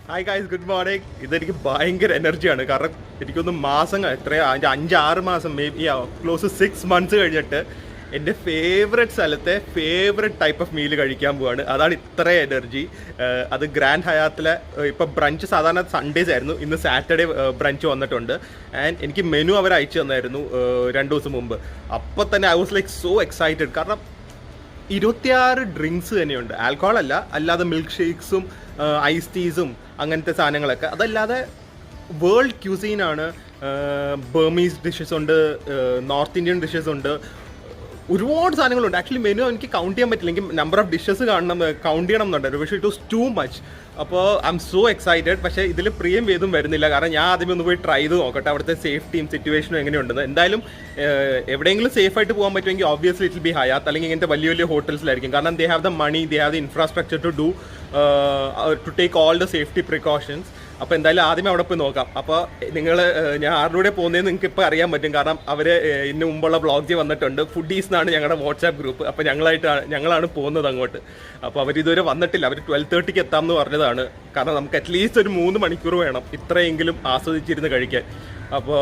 Hi guys, good morning. ഇതെനിക്ക് ഭയങ്കര എനർജിയാണ്. കാരണം എനിക്കൊന്ന് മാസങ്ങൾ എത്രയോ 5-6 മാസം, മേ ബി ക്ലോസ് 6 months കഴിഞ്ഞിട്ട് എൻ്റെ ഫേവറേറ്റ് സ്ഥലത്തെ ഫേവറേറ്റ് ടൈപ്പ് ഓഫ് മീൽ കഴിക്കാൻ പോവാണ്. അതാണ് ഇത്ര എനർജി. അത് ഗ്രാൻഡ് ഹയാത്തിലെ ഇപ്പോൾ ബ്രഞ്ച് സാധാരണ സൺഡേസ് ആയിരുന്നു, ഇന്ന് സാറ്റർഡേ ബ്രഞ്ച് വന്നിട്ടുണ്ട്. ആൻഡ് എനിക്ക് മെനു അവർ അയച്ചു തന്നായിരുന്നു 2 ദിവസം മുമ്പ്. അപ്പോൾ തന്നെ I was like so excited. കാരണം 26 ഡ്രിങ്ക്സ് തന്നെയുണ്ട്. ആൽക്കഹോൾ അല്ല, അല്ലാതെ മിൽക്ക് ഷേക്സും ഐസ് ടീസും അങ്ങനത്തെ സാധനങ്ങളൊക്കെ. അതല്ലാതെ വേൾഡ് ക്യൂസീനാണ്. ബർമീസ് ഡിഷസ് ഉണ്ട്, നോർത്ത് ഇന്ത്യൻ ഡിഷസ് ഉണ്ട്, ഒരുപാട് സാധനങ്ങളുണ്ട്. ആക്ച്വലി മെനു എനിക്ക് കൗണ്ട് ചെയ്യാൻ പറ്റില്ല, എനിക്ക് നമ്പർ ഓഫ് ഡിഷസ് കൗണ്ട് ചെയ്യണം എന്നുണ്ടായിരുന്നു. പക്ഷേ ഇറ്റ് വാസ് ടു മച്ച്. അപ്പോൾ ഐ എം സോ എക്സൈറ്റഡ്. പക്ഷേ ഇതിൽ പ്രിയം വേദം വരുന്നില്ല. കാരണം ഞാൻ ആദ്യമേ ഒന്ന് പോയി ട്രൈ ചെയ്ത് നോക്കട്ടെ അവിടുത്തെ സേഫ്റ്റിയും സിറ്റുവേഷനും എങ്ങനെയുണ്ടെന്ന്. എന്തായാലും എവിടെയെങ്കിലും സേഫായിട്ട് പോകാൻ പറ്റുമെങ്കിൽ obviously it will be Hyatt, അല്ലെങ്കിൽ ഇങ്ങനത്തെ വലിയ വലിയ ഹോട്ടൽസിലായിരിക്കും. കാരണം they have the money, they have the infrastructure to take all the safety precautions. അപ്പോൾ എന്തായാലും ആദ്യമേ അവിടെ പോയി നോക്കാം. അപ്പോൾ ഞാൻ ആരുടെ പോകുന്നതെന്ന് നിങ്ങൾക്ക് ഇപ്പോൾ അറിയാൻ പറ്റും. കാരണം അവർ ഇതിന് മുമ്പുള്ള വ്ളോഗ് വന്നിട്ടുണ്ട്. ഫുഡീസ് എന്നാണ് ഞങ്ങളുടെ വാട്സാപ്പ് ഗ്രൂപ്പ്. അപ്പോൾ ഞങ്ങളാണ് പോകുന്നത് അങ്ങോട്ട്. അപ്പോൾ അവരിതുവരെ വന്നിട്ടില്ല. അവർ 12:30 എത്താമെന്ന് പറഞ്ഞതാണ്. കാരണം നമുക്ക് അറ്റ്ലീസ്റ്റ് ഒരു 3 മണിക്കൂർ വേണം ഇത്രയെങ്കിലും ആസ്വദിച്ചിരുന്ന് കഴിക്കാൻ. അപ്പോൾ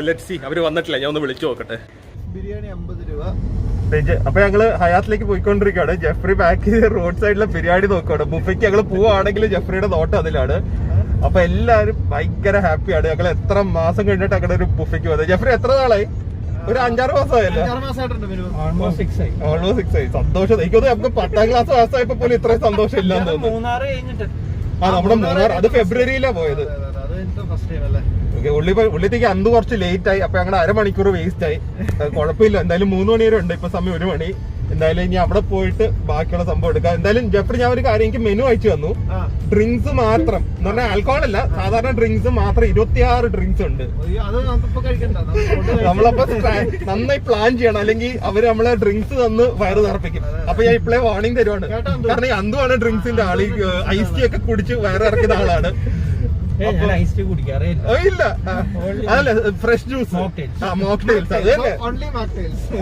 ലെറ്റ്സ് സീ. അവർ വന്നിട്ടില്ല, ഞാൻ ഒന്ന് വിളിച്ചു നോക്കട്ടെ. ബിരിയാണി 50 രൂപ. അപ്പൊ ഞങ്ങള് ഹയാത്തിലേക്ക് പോയിക്കൊണ്ടിരിക്കുകയാണ്. ജെഫ്രി ബാക്ക് റോഡ് സൈഡിലെ ബിരിയാണി നോക്കുകയാണ്. ബുഫയ്ക്ക് ഞങ്ങൾ പോവുകയാണെങ്കിൽ ജെഫ്രിയുടെ നോട്ടം അതിലാണ്. അപ്പൊ എല്ലാരും ഭയങ്കര ഹാപ്പിയാണ്. ഞങ്ങൾ എത്ര മാസം കഴിഞ്ഞിട്ട് അങ്ങനെ ഒരു ബുഫയ്ക്ക് പോകുന്നത്. ജെഫ്രി എത്ര നാളായി? ഒരു 5-6 മാസമായല്ലേ? ഓൾമോസ്റ്റ് 6 ആയി. സന്തോഷം. എനിക്കൊന്നും നമുക്ക് 10ാം ക്ലാസ് പാസ്സായപ്പോ പോലും ഇത്രയും സന്തോഷം ഇല്ലാന്ന് തോന്നുന്നു. നമ്മുടെ മൂന്നാർ, അത് ഫെബ്രുവരിയിലാ പോയത്. ഉള്ളിത്തേക്ക് അന്ന് കുറച്ച് ലേറ്റ് ആയി. അപ്പൊ ഞങ്ങൾ അരമണിക്കൂർ വേസ്റ്റ് ആയി. കുഴപ്പമില്ല, എന്തായാലും 3 മണി വരെ ഉണ്ട്. ഇപ്പൊ സമയം 1 മണി. എന്തായാലും ഇനി അവിടെ പോയിട്ട് ബാക്കിയുള്ള സംഭവം എടുക്കാം. എന്തായാലും ജെഫ്രി, ഞാൻ ഒരു കാര്യം, എനിക്ക് മെനു അയച്ചു തന്നു. ഡ്രിങ്ക്സ് മാത്രം എന്ന് പറഞ്ഞാൽ ആൽക്കഹോൾ അല്ല, സാധാരണ ഡ്രിങ്ക്സ് മാത്രം 26 ഡ്രിങ്ക്സ് ഉണ്ട്. നമ്മളപ്പോ നന്നായി പ്ലാൻ ചെയ്യണം, അല്ലെങ്കിൽ അവര് നമ്മളെ ഡ്രിങ്ക്സ് തന്ന് വയറ് നിറപ്പിക്കും. അപ്പൊ ഞാൻ ഇപ്പോഴേ വാർണിംഗ് തരുവാണ്. കാരണം ഈ അന്തുവാണ് ഡ്രിങ്ക്സിന്റെ ആള്. ഐസ് ടീ ഒക്കെ കുടിച്ച് വയറിറക്കുന്ന ആളാണ്. ഇല്ല, അതല്ല, ഫ്രഷ് ജ്യൂസ്, മോക്ടെയിൽസ്. അത് തന്നെ.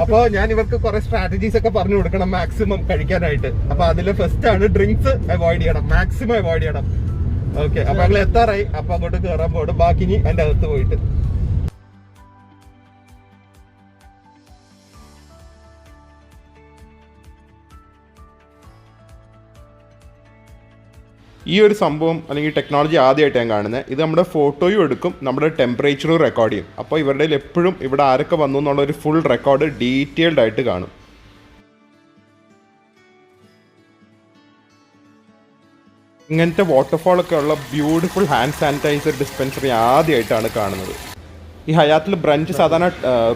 അപ്പൊ ഞാൻ ഇവർക്ക് കുറെ സ്ട്രാറ്റജീസ് ഒക്കെ പറഞ്ഞു കൊടുക്കണം മാക്സിമം കഴിക്കാനായിട്ട്. അപ്പൊ അതില് ഫസ്റ്റ് ആണ് ഡ്രിങ്ക്സ് അവോയ്ഡ് ചെയ്യണം, മാക്സിമം അവോയ്ഡ് ചെയ്യണം. ഓക്കെ, അപ്പൊ ഞങ്ങൾ എത്താറായി. അപ്പൊ അങ്ങോട്ട് കയറാൻ പോകണം. ബാക്കി ഇനി എന്റെ അകത്ത് പോയിട്ട്. ഈ ഒരു സംഭവം അല്ലെങ്കിൽ ടെക്നോളജി ആദ്യമായിട്ട് ഞാൻ കാണുന്നത്. ഇത് നമ്മുടെ ഫോട്ടോയും എടുക്കും, നമ്മുടെ ടെമ്പറേച്ചറും റെക്കോർഡ് ചെയ്യും. അപ്പോൾ ഇവരുടെ എപ്പോഴും ഇവിടെ ആരൊക്കെ വന്നു എന്നുള്ളൊരു ഫുൾ റെക്കോർഡ് ഡീറ്റെയിൽഡ് ആയിട്ട് കാണും. ഇങ്ങനത്തെ വാട്ടർഫോളൊക്കെ ഉള്ള ബ്യൂട്ടിഫുൾ ഹാൻഡ് സാനിറ്റൈസർ ഡിസ്പെൻസറി ആദ്യമായിട്ടാണ് കാണുന്നത്. ഈ ഹയാത്തിൽ ബ്രഞ്ച് സാധാരണ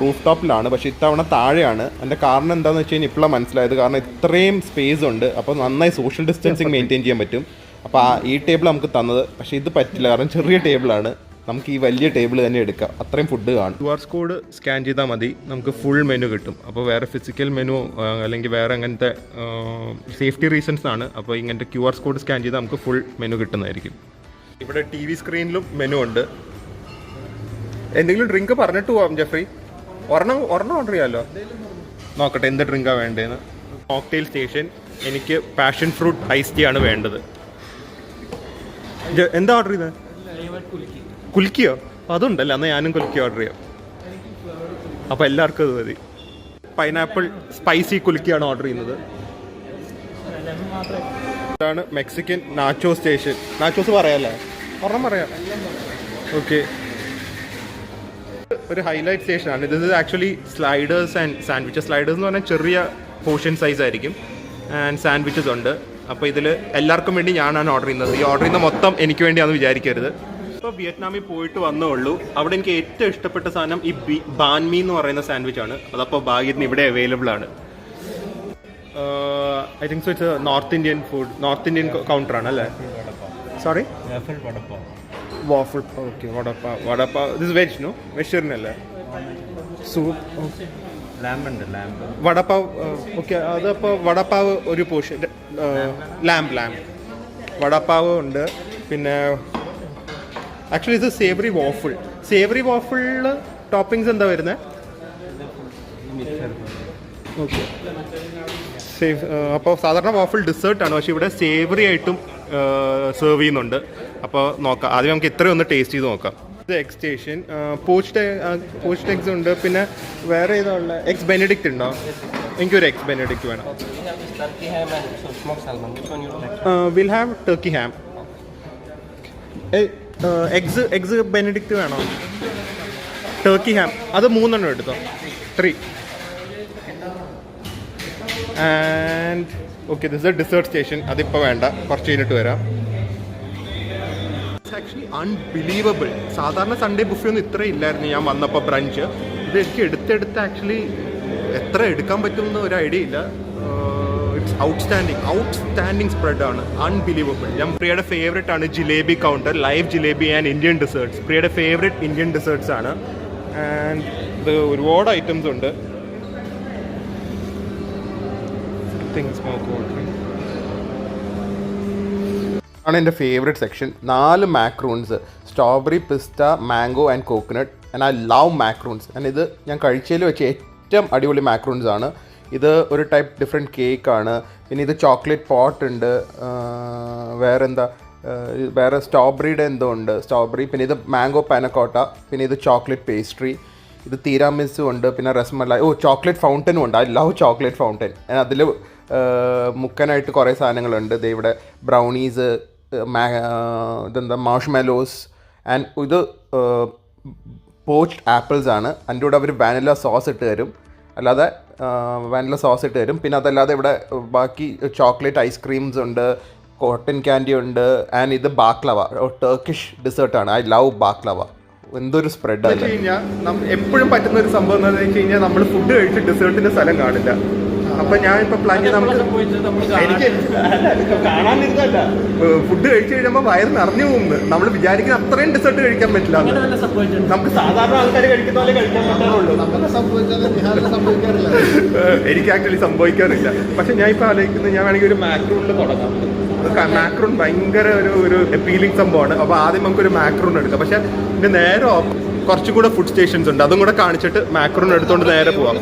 റൂഫ് ടോപ്പിലാണ്, പക്ഷേ ഇത്തവണ താഴെയാണ്. അതിൻ്റെ കാരണം എന്താണെന്ന് വെച്ച് കഴിഞ്ഞാൽ ഇപ്പോഴാണ് മനസ്സിലായത്. കാരണം ഇത്രയും സ്പേസ് ഉണ്ട്, അപ്പോൾ നന്നായി സോഷ്യൽ ഡിസ്റ്റൻസിങ് മെയിൻറ്റെയിൻ ചെയ്യാൻ പറ്റും. അപ്പോൾ ഈ ടേബിൾ നമുക്ക് തന്നത്, പക്ഷേ ഇത് പറ്റില്ല. കാരണം ചെറിയ ടേബിളാണ്, നമുക്ക് ഈ വലിയ ടേബിൾ തന്നെ എടുക്കാം. അത്രയും ഫുഡ് കാണും. QR കോഡ് സ്കാൻ ചെയ്താൽ മതി, നമുക്ക് ഫുൾ മെനു കിട്ടും. അപ്പോൾ വേറെ ഫിസിക്കൽ മെനു അല്ലെങ്കിൽ വേറെ അങ്ങനത്തെ സേഫ്റ്റി റീസൺസ് ആണ്. അപ്പോൾ ഇങ്ങനത്തെ QR കോഡ് സ്കാൻ ചെയ്താൽ നമുക്ക് ഫുൾ മെനു കിട്ടുന്നതായിരിക്കും. ഇവിടെ TV സ്ക്രീനിലും മെനു ഉണ്ട്. എന്തെങ്കിലും ഡ്രിങ്ക് പറഞ്ഞിട്ട് പോവാം ജെഫ്രി. ഒരെണ്ണം ഓർഡർ ചെയ്യാമല്ലോ. നോക്കട്ടെ എന്ത് ഡ്രിങ്കാണ് വേണ്ടതെന്ന്. Mocktail station. എനിക്ക് പാഷൻ ഫ്രൂട്ട് ഐസ് ടീ ആണ് വേണ്ടത്. എന്താ ഓർഡർ ചെയ്തത്? കുൽക്കിയോ? അതുണ്ടല്ലോ, എന്നാൽ ഞാനും കുൽക്കി ഓർഡർ ചെയ്യാം. അപ്പോൾ എല്ലാവർക്കും അത് മതി. പൈനാപ്പിൾ സ്പൈസി കുൽക്കിയാണ് ഓർഡർ ചെയ്യുന്നത്. ഇതാണ് മെക്സിക്കൻ നാച്ചോ സ്റ്റേഷൻ. നാച്ചോസ് പറയാമല്ലേ? ഒരെണ്ണം പറയാം. ഓക്കെ, ഒരു ഹൈലൈറ്റ് സ്റ്റേഷനാണ്. ഇത് actually sliders and sandwiches. Sliders എന്ന് പറഞ്ഞാൽ ചെറിയ പോർഷൻ സൈസ് ആയിരിക്കും. ആൻഡ് സാൻഡ്വിച്ചസ് ഉണ്ട്. അപ്പോൾ ഇതിൽ എല്ലാവർക്കും വേണ്ടി ഞാനാണ് ഓർഡർ ചെയ്യുന്നത്. ഈ ഓർഡർ ചെയ്യുന്ന മൊത്തം എനിക്ക് വേണ്ടിയാണെന്ന് വിചാരിക്കരുത്. ഇപ്പോൾ വിയറ്റ്നാമിൽ പോയിട്ട് വന്നേ ഉള്ളൂ. അവിടെ എനിക്ക് ഏറ്റവും ഇഷ്ടപ്പെട്ട സാധനം ഈ ബാൻമി എന്ന് പറയുന്ന സാൻഡ്വിച്ച് ആണ്. അതപ്പോൾ ഭാഗ്യത്തിന് ഇവിടെ അവൈലബിൾ ആണ്. I think so it's north Indian food, north Indian കൗണ്ടറാണ് അല്ലേ? Sorry, waffle. Okay, vada pav. This veg no? Vegetarian അല്ലേ? സൂപ്പ്, വടപ്പാവ്. ഓക്കെ, അതപ്പോൾ വടപ്പാവ് ഒരു പോർഷൻ. ലാംബ് വടപ്പാവ് ഉണ്ട്. പിന്നെ ആക്ച്വലി ഇത് സേവറി വാഫിൾ. സേവറി വാഫിളിൽ ടോപ്പിങ്സ് എന്താ വരുന്നത്? ഓക്കെ, അപ്പോൾ സാധാരണ വാഫിൾ ഡിസേർട്ടാണ്, പക്ഷേ ഇവിടെ സേവറി ആയിട്ടും സെർവ് ചെയ്യുന്നുണ്ട്. അപ്പോൾ നോക്കാം, ആദ്യം നമുക്ക് ഇത്രയും ഒന്ന് ടേസ്റ്റ് ചെയ്ത് നോക്കാം. ഇത് എഗ് സ്റ്റേഷൻ, പോച്ച്ഡ് എഗ്സ് ഉണ്ട്, പിന്നെ വേറെ ഏതാണുള്ള എഗ്സ് ബെനഡിക്റ്റ് ഉണ്ടോ? എനിക്കൊരു എഗ്സ് ബെനഡിക്റ്റ് വേണം. Will have turkey ham. Eggs Benedict വേണോ? ടർക്കി ഹാം അത് 3 എടുത്തോ, 3. And okay, this a dessert station. അതിപ്പോൾ വേണ്ട, കുറച്ച് കഴിഞ്ഞിട്ട് വരാം. Actually unbelievable. സാധാരണ സൺഡേ ബുഫേ ഒന്നും ഇത്ര ഇല്ലായിരുന്നു ഞാൻ വന്നപ്പോൾ ബ്രഞ്ച്. ഇത് എനിക്ക് എടുത്തെടുത്ത് ആക്ച്വലി എത്ര എടുക്കാൻ പറ്റുമെന്ന് ഒരു ഐഡിയ ഇല്ല. ഇറ്റ്സ് ഔട്ട്സ്റ്റാൻഡിങ് സ്പ്രെഡാണ്, അൺബിലീവബിൾ. ഞാൻ പ്രിയയുടെ ഫേവറേറ്റ് ആണ് jalebi counter, live jalebi and Indian desserts. പ്രിയയുടെ ഫേവറേറ്റ് ഇന്ത്യൻ ഡെസേർട്ട്സ് ആണ്. ആൻഡ് ഇത് ഒരുപാട് ഐറ്റംസ് ഉണ്ട്. ആണ് എൻ്റെ favourite section. 4 macarons, strawberry, pista, mango and coconut. And I love macarons. And ഇത് ഞാൻ കഴിച്ചതിൽ വെച്ച് ഏറ്റവും അടിപൊളി മാക്രൂൺസ് ആണ്. ഇത് ഒരു ടൈപ്പ് ഡിഫറെൻറ്റ് കേക്കാണ്. പിന്നെ ഇത് ചോക്ലേറ്റ് പോട്ട് ഉണ്ട്. വേറെ സ്ട്രോബെറിയുടെ എന്തോ ഉണ്ട്, സ്ട്രോബെറി. പിന്നെ ഇത് മാംഗോ പാനക്കോട്ട. പിന്നെ ഇത് ചോക്ലേറ്റ് പേസ്ട്രി. ഇത് തീരാമിസ് ഉണ്ട്. പിന്നെ രസ്മലായി. ചോക്ലേറ്റ് ഫൗണ്ടനും ഉണ്ട്. I love chocolate fountain. അതിൽ മുക്കനായിട്ട് കുറേ സാധനങ്ങളുണ്ട്. ഇത് ഇവിടെ ബ്രൗണീസ്, ഇതെന്താ മാഷ്മെലോസ്. ആൻഡ് ഇത് പോച്ച്ഡ് ആപ്പിൾസ് ആണ്. അതിൻ്റെ കൂടെ അവർ വാനില സോസ് ഇട്ട് തരും. പിന്നെ അതല്ലാതെ ഇവിടെ ബാക്കി ചോക്ലേറ്റ് ഐസ്ക്രീംസ് ഉണ്ട്, കോട്ടൺ ക്യാൻഡി ഉണ്ട്. ആൻഡ് ഇത് ബാക്ലവ, ടർക്കിഷ് ഡെസേർട്ടാണ്. I love baklava. എന്തൊരു സ്പ്രെഡാണ് വെച്ച് കഴിഞ്ഞാൽ എപ്പോഴും പറ്റുന്ന ഒരു സംഭവം എന്താണെന്ന് വെച്ച് കഴിഞ്ഞാൽ നമ്മൾ ഫുഡ് കഴിച്ച് ഡെസേർട്ടിൻ്റെ സ്ഥലം കാണില്ല. അപ്പൊ ഞാൻ ഇപ്പൊ പ്ലാൻ ചെയ്ത് എനിക്ക് കാണാനിരുന്നല്ല, ഫുഡ് കഴിച്ചു കഴിയുമ്പോൾ വയറ് നിറഞ്ഞു പോകുന്നു. നമ്മൾ വിചാരിക്കുന്ന അത്രയും ഡെസേർട്ട് കഴിക്കാൻ പറ്റില്ല. നമുക്ക് സാധാരണ ആൾക്കാർ കഴിക്കുന്ന പോലെ കഴിക്കാൻ പറ്റുള്ളൂ. എനിക്ക് ആക്ച്വലി സംഭവിക്കാറില്ല. പക്ഷെ ഞാൻ ഇപ്പൊ ആലോചിക്കുന്നത് ഞാൻ വേണമെങ്കിൽ ഒരു മാക്രൂണിൽ തുടങ്ങാം. മാക്രൂൺ ഭയങ്കര ഒരു അപ്പീലിംഗ് സംഭവമാണ്. അപ്പോൾ ആദ്യം നമുക്കൊരു മാക്രൂൺ എടുക്കാം. പക്ഷെ ഇതിന്റെ നേരെ കുറച്ചും കൂടെ ഫുഡ് സ്റ്റേഷൻസ് ഉണ്ട്, അതും കൂടെ കാണിച്ചിട്ട് മാക്രൂൺ എടുത്തോണ്ട് നേരെ പോവാം.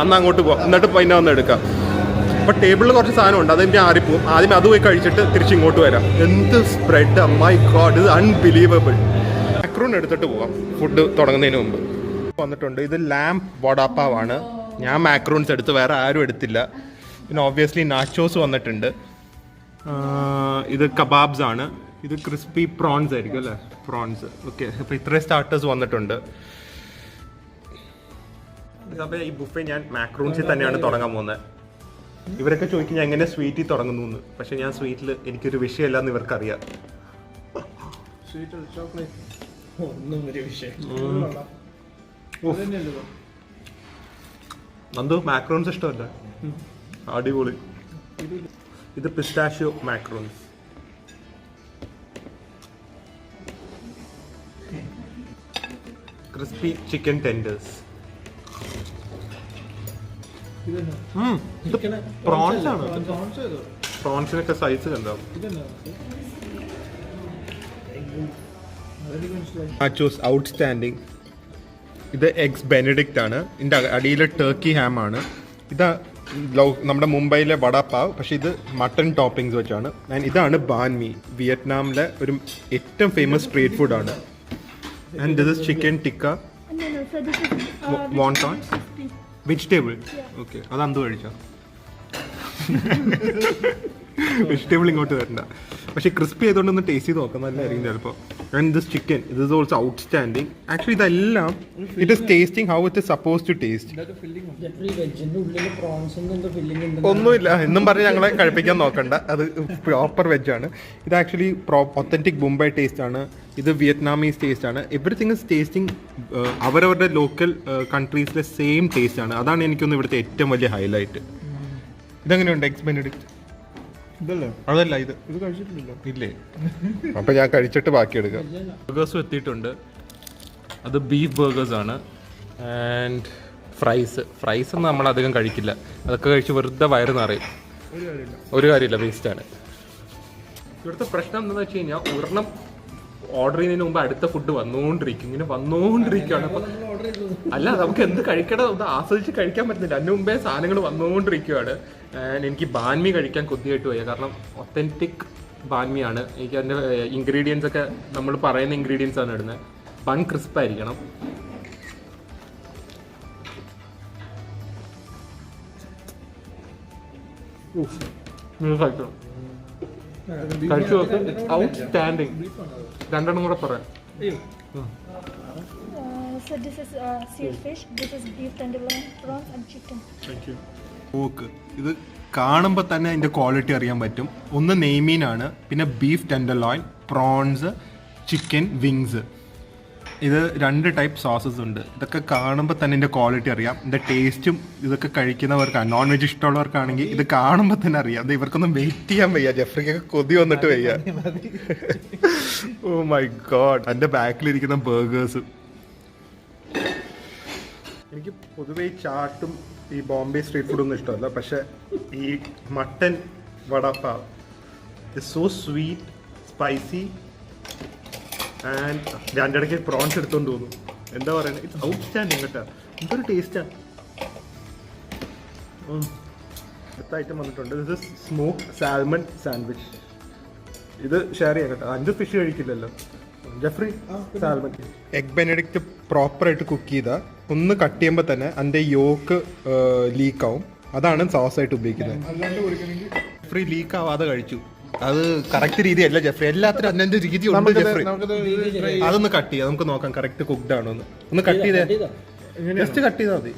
എന്നാൽ അങ്ങോട്ട് പോവാം, എന്നിട്ട് പിന്നെ വന്ന് എടുക്കാം. അപ്പോൾ ടേബിളിൽ കുറച്ച് സാധനമുണ്ട്, അതെനിക്ക് ആറിപ്പോവും. ആദ്യം അത് പോയി കഴിച്ചിട്ട് തിരിച്ചിങ്ങോട്ട് വരാം. എന്ത് സ്പ്രെഡ്, മൈ ഗോഡ്, ഇത് അൺബിലീവബിൾ. മാക്രൂൺ എടുത്തിട്ട് പോവാം ഫുഡ് തുടങ്ങുന്നതിന് മുമ്പ്. വന്നിട്ടുണ്ട്. ഇത് ലാംപ് വടാപ്പാവാണ്. ഞാൻ മാക്രൂൺസ് എടുത്ത്, വേറെ ആരും എടുത്തില്ല. പിന്നെ ഓബ്വിയസ്ലി നാച്ചോസ് വന്നിട്ടുണ്ട്. ഇത് കബാബ്സ് ആണ്. ഇത് ക്രിസ്പി പ്രോൺസ് ആയിരിക്കും അല്ലേ, പ്രോൺസ്. ഓക്കെ, അപ്പോൾ ഇത്രയും സ്റ്റാർട്ടേഴ്സ് വന്നിട്ടുണ്ട്. അപ്പോൾ ഈ ബുഫേ ഞാൻ മാക്രൂൺസിൽ തന്നെയാണ് തുടങ്ങാൻ പോകുന്നത്. ഇവരൊക്കെ ചോദിക്കും ഞാൻ എങ്ങനെ സ്വീറ്റിൽ തുടങ്ങുന്നു എന്ന്. പക്ഷെ ഞാൻ സ്വീറ്റിൽ എനിക്കൊരു വിഷയമല്ല എന്ന് ഇവർക്കറിയാം. നന്ദു മാക്രോൺസ് ഇഷ്ടമല്ല? അടിപൊളി. ഇത് pistachio macarons. Crispy chicken tenders. ഇത് പ്രോൺസ് ആണ്. പ്രോൺസിനൊക്കെ സൈസ് കണ്ടോ? Nachos outstanding. ഇത് എഗ്സ് ബെനഡിക്റ്റ് ആണ്. ഇതിൻ്റെ അടിയിൽ ടർക്കി ഹാം ആണ്. ഇത് നമ്മുടെ മുംബൈയിലെ വടാപ്പാവ്, പക്ഷേ ഇത് മട്ടൺ ടോപ്പിങ്സ് വെച്ചാണ്. ആൻഡ് ഇതാണ് ബാൻ മീ, വിയറ്റ്നാമിലെ ഒരു ഏറ്റവും ഫേമസ് സ്ട്രീറ്റ് ഫുഡാണ്. And this is chicken tikka wonton vegetable. Okay, അത് അന്ത് കഴിച്ചോ? വെജിറ്റബിൾ ഇങ്ങോട്ട് വരണ്ട. പക്ഷേ ക്രിസ്പി ആയതുകൊണ്ടൊന്ന് ടേസ്റ്റ് ചെയ്ത് നോക്കാം, നല്ലതായിരിക്കും ചിലപ്പോൾ. ആൻഡ് ദിസ് ചിക്കൻ, ഇത് ഇസ് ഓൾസോ ഔട്ട്സ്റ്റാൻഡിങ്. ആക്ച്വലി ഇതെല്ലാം it is tasting how it is suppose to taste. ഒന്നുമില്ല എന്നും പറഞ്ഞ് ഞങ്ങളെ കഴിപ്പിക്കാൻ നോക്കണ്ട, അത് പ്രോപ്പർ വെജാണ്. ഇത് ആക്ച്വലി ഒത്തൻറ്റിക് മുംബൈ ടേസ്റ്റ് ആണ്. ഇത് വിയറ്റ്നാമീസ് ടേസ്റ്റ് ആണ്. എവറിത്തിങ് ഇസ് ടേസ്റ്റിംഗ് അവരവരുടെ ലോക്കൽ കൺട്രീസിലെ സെയിം ടേസ്റ്റ് ആണ്. അതാണ് എനിക്കൊന്ന് ഇവിടുത്തെ ഏറ്റവും വലിയ ഹൈലൈറ്റ്. ഇതെങ്ങനെയുണ്ട് eggs Benedict? അതല്ല, ഇത് കഴിച്ചിട്ടില്ലല്ലോ. ഇല്ലേ? അപ്പം ഞാൻ കഴിച്ചിട്ട് ബാക്കി എടുക്കാം. ബർഗേഴ്സും എത്തിയിട്ടുണ്ട്. അത് ബീഫ് ബർഗേഴ്സ് ആണ്. ആൻഡ് ഫ്രൈസ് ഒന്നും നമ്മളധികം കഴിക്കില്ല. അതൊക്കെ കഴിച്ച് വെറുതെ വയറ് നിറയും. ഒരു കാര്യമില്ല, വേസ്റ്റാണ്. ഇവിടുത്തെ പ്രശ്നം എന്താണെന്ന് വെച്ച് കഴിഞ്ഞാൽ ഒരെണ്ണം ഓർഡർ ചെയ്യുന്നതിന് മുമ്പ് അടുത്ത ഫുഡ് വന്നുകൊണ്ടിരിക്കും, ഇങ്ങനെ വന്നുകൊണ്ടിരിക്കുകയാണ്. അപ്പോൾ അല്ല, നമുക്ക് എന്ത് കഴിക്കണം ഒന്ന് ആസ്വദിച്ച് കഴിക്കാൻ പറ്റുന്നില്ല. അതിന് മുമ്പേ സാധനങ്ങൾ വന്നുകൊണ്ടിരിക്കുകയാണ്. എനിക്ക് ബാൻമി കഴിക്കാൻ കൊതിയായിട്ട് വയ്യ, കാരണം ഒത്തൻറ്റിക് ബാൻമിയാണ്. എനിക്ക് അതിൻ്റെ ഇൻഗ്രീഡിയൻസ് ഒക്കെ നമ്മൾ പറയുന്ന ഇൻഗ്രീഡിയൻസ് ആണ് ഇടുന്നത്. ബൺ ക്രിസ്പ് ആയിരിക്കണം. കഴിച്ചു നോക്ക്, ഔട്ട്സ്റ്റാൻഡിങ്. രണ്ടെണ്ണം കൂടെ പറയാം. So this is seared fish, this is beef tenderloin, prawns and chicken. നോക്ക്, ഇത് കാണുമ്പോൾ തന്നെ അതിൻ്റെ ക്വാളിറ്റി അറിയാൻ പറ്റും. ഒന്ന് നെയ്മീനാണ്, പിന്നെ beef tenderloin, prawns, chicken wings. ഇത് 2 ടൈപ്പ് സോസസ് ഉണ്ട്. ഇതൊക്കെ കാണുമ്പോൾ തന്നെ ഇതിൻ്റെ ക്വാളിറ്റി അറിയാം. ഇതിൻ്റെ ടേസ്റ്റും ഇതൊക്കെ കഴിക്കുന്നവർക്കാണ്, നോൺ വെജ് ഇഷ്ടമുള്ളവർക്കാണെങ്കിൽ ഇത് കാണുമ്പോൾ തന്നെ അറിയാം. അത് ഇവർക്കൊന്നും വെയിറ്റ് ചെയ്യാൻ വയ്യ. ജെഫ്രിക്കൊക്കെ കൊതി വന്നിട്ട് വയ്യ. Oh my god. എൻ്റെ ബാക്കിലിരിക്കുന്ന ബർഗേഴ്സ്. എനിക്ക് പൊതുവേ ഈ ചാട്ടും ഈ ബോംബെ സ്ട്രീറ്റ് ഫുഡൊന്നും ഇഷ്ടമല്ല, പക്ഷെ ഈ mutton vada pav it's so sweet, spicy and രണ്ട് ഇടയ്ക്ക് പ്രോൺസ് എടുത്തോണ്ട് തോന്നും. എന്താ പറയുന്നത്, ഇറ്റ്സ് ഔട്ട്സ്റ്റാൻഡിങ് കേട്ടോ. എന്തൊരു ടേസ്റ്റാണ്. അടുത്ത ഐറ്റം വന്നിട്ടുണ്ട്. ഇത് സ്മോക്ക് സാൽമൺ സാൻഡ്വിച്ച്. ഇത് ഷെയർ ചെയ്യാം കേട്ടോ. 5 ഫിഷ് കഴിക്കില്ലല്ലോ ജെഫ്രി. സാൽമൺ എഗ് ബെനഡിക്റ്റ് പ്രോപ്പറായിട്ട് കുക്ക് ചെയ്താൽ ഒന്ന് കട്ട് ചെയ്യുമ്പോൾ തന്നെ അതിൻ്റെ യോക്ക് ലീക്കാവും. അതാണ് സോസായിട്ട് ഉപയോഗിക്കുന്നത്. ജെഫ്രി ലീക്ക് ആവാതെ കഴിച്ചു. അത് കറക്റ്റ് രീതിയല്ല ജെഫ്രി. എല്ലാത്തിനും അതിൻ്റെ രീതി ഉണ്ട് ജെഫ്രി. അതൊന്ന് കട്ട് ചെയ്യാം, നമുക്ക് നോക്കാം കറക്റ്റ് കുക്ക്ഡ് ആണോ എന്ന്. ഒന്ന് കട്ട് ചെയ്തേ, ജസ്റ്റ് കട്ട് ചെയ്താൽ മതി.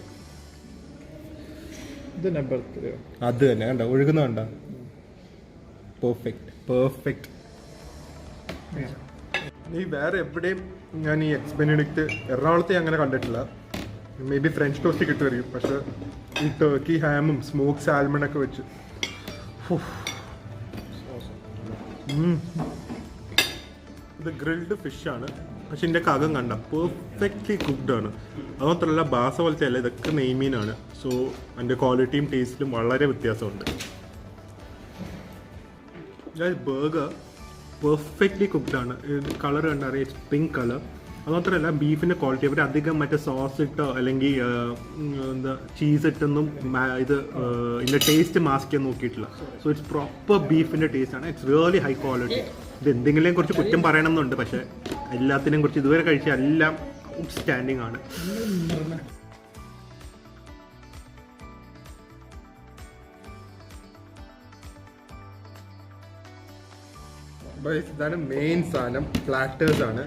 അത് തന്നെ കണ്ട, ഒഴുകുന്ന കണ്ട. Perfect perfect. ഈ വേറെ എവിടെയും ഞാൻ ഈ എഗ്സ് ബെനഡിക്റ്റ് എറണാകുളത്ത് അങ്ങനെ കണ്ടിട്ടില്ല. മേ ബി ഫ്രഞ്ച് ടോസ്റ്റ് കിട്ടുമായിരിക്കും, പക്ഷെ ഈ ടർക്കി ഹാമും സ്മോക്ക് സാൽമണൊക്കെ വെച്ച് ഇത് ഗ്രിൽഡ് ഫിഷാണ്. പക്ഷെ ഇതിൻ്റെ അകം കണ്ട പെർഫെക്റ്റ്ലി കുക്ക്ഡ് ആണ്. അത് മാത്രമല്ല ബാസ പോലത്തെ അല്ല, ഇതൊക്കെ നെയ്മീനാണ്. സോ അതിൻ്റെ ക്വാളിറ്റിയും ടേസ്റ്റിലും വളരെ വ്യത്യാസമുണ്ട്. ബർഗർ പെർഫെക്റ്റ്ലി കുക്ക്ഡ് ആണ്. കളർ കണ്ടറിയാം, പിങ്ക് കളർ. അതുമാത്രമല്ല ബീഫിൻ്റെ ക്വാളിറ്റി അവർ അധികം മറ്റേ സോസ് ഇട്ടോ അല്ലെങ്കിൽ എന്താ ചീസ് ഇട്ടൊന്നും ഇത് ഇതിൻ്റെ ടേസ്റ്റ് മാസ്ക് ചെയ്യാൻ നോക്കിയിട്ടില്ല. സോ ഇറ്റ്സ് പ്രോപ്പർ ബീഫിൻ്റെ ടേസ്റ്റ് ആണ്. It's really high quality. ഇത് എന്തെങ്കിലും കുറിച്ച് കുറ്റം പറയണമെന്നുണ്ട്, പക്ഷേ എല്ലാത്തിനെയും കുറിച്ച് ഇതുവരെ കഴിച്ച എല്ലാം ഔട്ട്സ്റ്റാൻഡിങ് ആണ്. ഇതാണ് മെയിൻ സാധനം, പ്ലാറ്റേഴ്സ് ആണ്.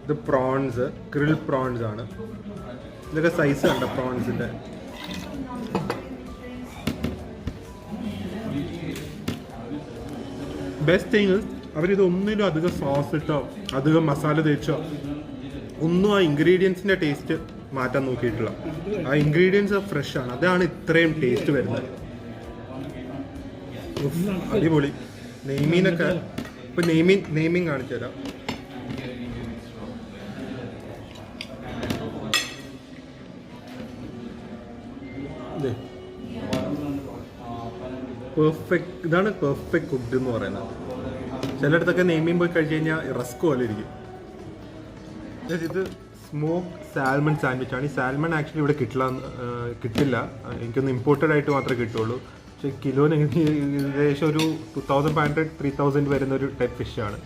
ഇത് പ്രോൺസ്, ഗ്രിൽ പ്രോൺസ് ആണ്. ഇതൊക്കെ സൈസ് കണ്ട പ്രോൺസിന്റെ. ബെസ്റ്റ് തിങ് അവരിത് ഒന്നിലും അധികം സോസ് ഇട്ടോ അധികം മസാല തേച്ചോ ഒന്നും ആ ഇൻഗ്രീഡിയൻസിന്റെ ടേസ്റ്റ് മാറ്റാൻ നോക്കിയിട്ടില്ല. ആ ഇൻഗ്രീഡിയൻസ് ഫ്രഷ് ആണ്, അതാണ് ഇത്രയും ടേസ്റ്റ് വരുന്നത്. അടിപൊളി. നെയ്മീനൊക്കെ ഇപ്പൊ നെയ്മീൻ കാണിച്ചു തരാം. പെർഫെക്റ്റ്. ഇതാണ് പെർഫെക്റ്റ് കുക്ക്ഡ് എന്ന് പറയുന്നത്. ചിലയിടത്തൊക്കെ നെയ്മീൻ പോയി കഴിച്ചു കഴിഞ്ഞാൽ റസ്ക് പോലെ ഇരിക്കും. ഇത് സ്മോക്ക് സാൽമൺ സാൻഡ്വിച്ച് ആണ്. ഈ സാൽമൺ ആക്ച്വലി ഇവിടെ കിട്ടില്ല. എനിക്കൊന്ന് ഇമ്പോർട്ടഡ് ആയിട്ട് മാത്രമേ കിട്ടുള്ളൂ. പക്ഷേ കിലോന് ഏകദേശം ഒരു 2500-3000 വരുന്ന ഒരു ടൈപ്പ് ഫിഷാണ്.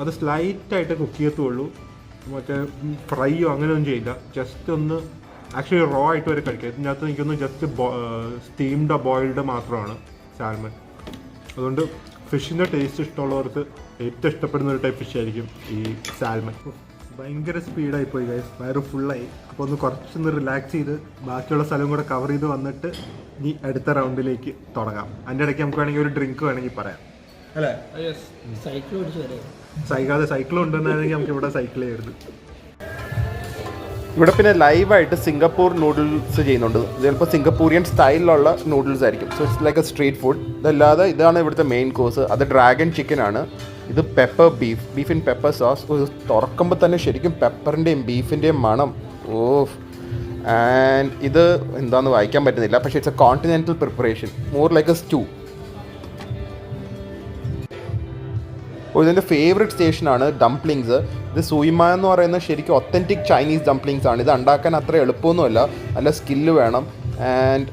അത് സ്ലൈറ്റായിട്ട് കുക്ക് ചെയ്യത്തുള്ളൂ, മറ്റേ ഫ്രൈയോ അങ്ങനെയൊന്നും ചെയ്യില്ല. ജസ്റ്റ് ഒന്ന് ആക്ച്വലി റോ ആയിട്ട് വരെ കഴിക്കാം. ഇതിനകത്ത് എനിക്കൊന്ന് ജസ്റ്റ് സ്റ്റീംഡോ ബോയിൽഡ് മാത്രമാണ് സാൽമൺ. അതുകൊണ്ട് ഫിഷിൻ്റെ ടേസ്റ്റ് ഇഷ്ടമുള്ളവർക്ക് ഏറ്റവും ഇഷ്ടപ്പെടുന്ന ഒരു ടൈപ്പ് ഫിഷ് ആയിരിക്കും ഈ സാൽമൺ. ഭയങ്കര സ്പീഡായിപ്പോയി ഗൈസ്, വയറ് ഫുള്ളായി. അപ്പോൾ ഒന്ന് കുറച്ചൊന്ന് റിലാക്സ് ചെയ്ത് ബാക്കിയുള്ള സ്ഥലം കൂടെ കവർ ചെയ്ത് വന്നിട്ട് ഇനി അടുത്ത റൗണ്ടിലേക്ക് തുടങ്ങാം. അതിൻ്റെ ഇടയ്ക്ക് നമുക്ക് വേണമെങ്കിൽ ഒരു ഡ്രിങ്ക് വേണമെങ്കിൽ പറയാം അല്ലേ? സൈക്കിൾ ഉണ്ടെന്നാണെങ്കിൽ നമുക്ക് ഇവിടെ സൈക്കിൾ ചെയ്യരുത്. ഇവിടെ പിന്നെ ലൈവായിട്ട് സിംഗപ്പൂർ നൂഡിൽസ് ചെയ്യുന്നുണ്ട്. ചിലപ്പോൾ സിംഗപ്പൂരിയൻ സ്റ്റൈലിലുള്ള നൂഡിൽസ് ആയിരിക്കും. So it's like A street food. ഇതല്ലാതെ ഇതാണ് ഇവിടുത്തെ മെയിൻ കോഴ്സ്. അത് ഡ്രാഗൺ ചിക്കൻ ആണ്. ഇത് pepper beef in pepper sauce. തുറക്കുമ്പോൾ തന്നെ ശരിക്കും പെപ്പറിൻ്റെയും ബീഫിൻ്റെയും മണം. ഓഫ്. ആൻഡ് ഇത് എന്താണെന്ന് വായിക്കാൻ പറ്റുന്നില്ല, പക്ഷേ it's A continental preparation, more like A stew. ഇതിൻ്റെ ഫേവറേറ്റ് സ്റ്റേഷനാണ് ഡംപ്ലിങ്സ്. ഇത് സുയിമ എന്ന് പറയുന്ന ശരിക്കും ഒത്തൻറ്റിക് ചൈനീസ് ഡംപ്ലിങ്സ് ആണ്. ഇത് ഉണ്ടാക്കാൻ അത്ര എളുപ്പമൊന്നുമല്ല, നല്ല സ്കില്ല് വേണം. ആൻഡ്